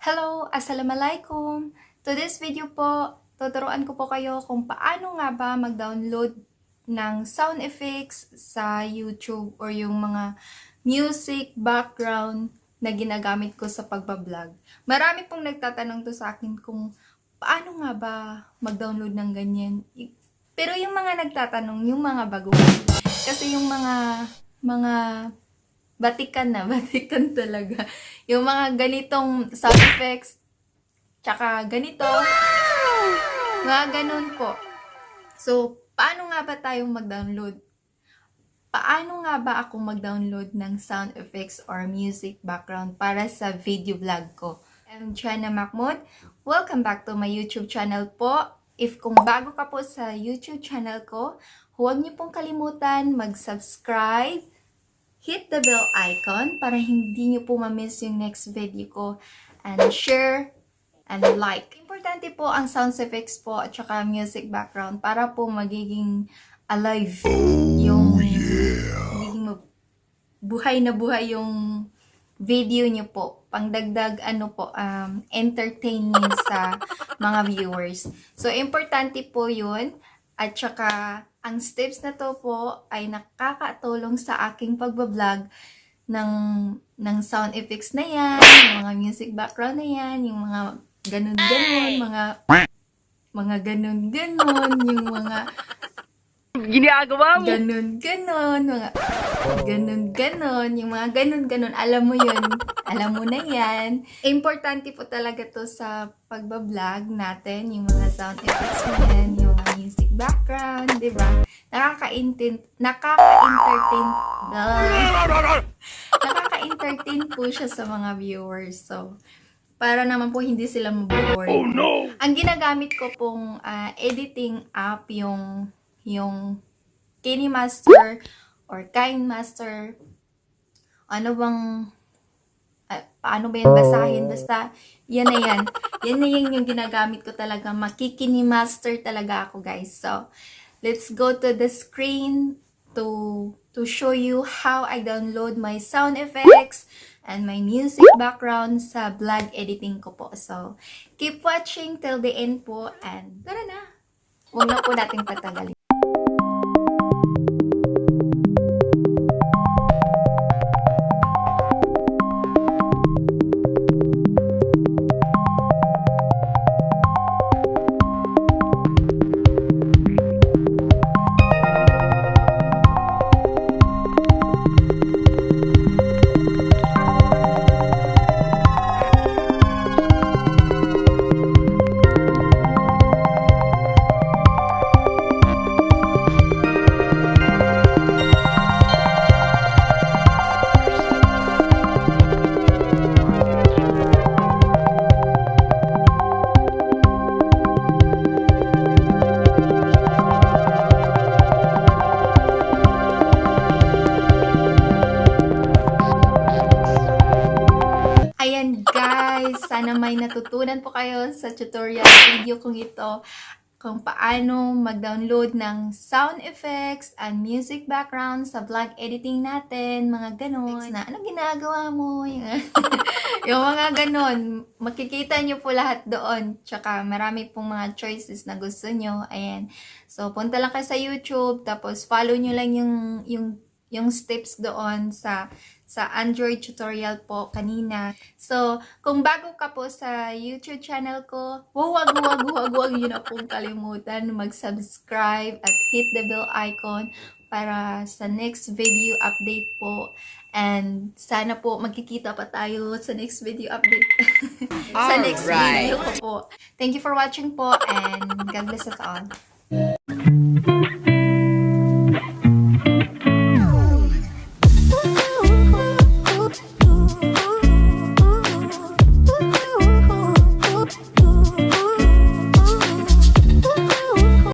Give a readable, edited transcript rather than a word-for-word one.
Hello! Assalamualaikum! To this video po, tuturuan ko po kayo kung paano nga ba mag-download ng sound effects sa YouTube or yung mga music background na ginagamit ko sa pagbablog. Marami pong nagtatanong to sa akin kung paano nga ba mag-download ng ganyan. Pero yung mga nagtatanong, yung mga baguhan. Kasi yung mga batikan talaga. Yung mga ganitong sound effects, tsaka ganito, mga ganun po. So, paano nga ba tayong mag-download? Paano nga ba ako mag-download ng sound effects or music background para sa video vlog ko? I'm Chana Mahmoud. Welcome back to my YouTube channel po. If kung bago ka po sa YouTube channel ko, huwag niyo pong kalimutan mag-subscribe, hit the bell icon para hindi nyo po ma-miss yung next video ko, and share and like. Importante po ang sound effects po at saka music background para po magiging alive yung magiging buhay na buhay yung video nyo po. Pangdagdag entertainment sa mga viewers. So, importante po yun. At saka, ang steps na to po ay nakakatulong sa aking pagbablog ng sound effects na yan, yung mga music background na yan, yung mga ganun-ganon, mga ganun-ganon, yung mga ginagawa mo. ganun-ganon, mga ganun-ganon, yung mga ganun-ganon, alam mo yun, alam mo na yan. Importante po talaga to sa pagbablog natin, yung mga sound effects na yan, yung mga music background, di ba? Nakaka-entertain po siya sa mga viewers. So, para naman po hindi sila mabore. Oh no! Ang ginagamit ko pong editing app yung KineMaster or KineMaster. Ano bang paano ba yan basahin? Basta yan na yan. Yan na yan yung ginagamit ko talaga. Makikinimaster talaga ako, guys. So, let's go to the screen to show you how I download my sound effects and my music background sa vlog editing ko po. So, keep watching till the end po and tara na! Huwag na po nating patagalin. Ayan guys, sana may natutunan po kayo sa tutorial video kong ito kung paano mag-download ng sound effects and music background sa vlog editing natin, mga ganon. Na, ano ginagawa mo? Yung mga ganon, makikita nyo po lahat doon. Tsaka marami pong mga choices na gusto nyo. Ayan. So, punta lang kayo sa YouTube, tapos follow nyo lang yung steps doon sa Android tutorial po kanina. So, kung bago ka po sa YouTube channel ko, huwag yun na pong kalimutan mag-subscribe at hit the bell icon para sa next video update po. And sana po magkikita pa tayo sa next video update. Sa next video ko po. Thank you for watching po and God bless us all.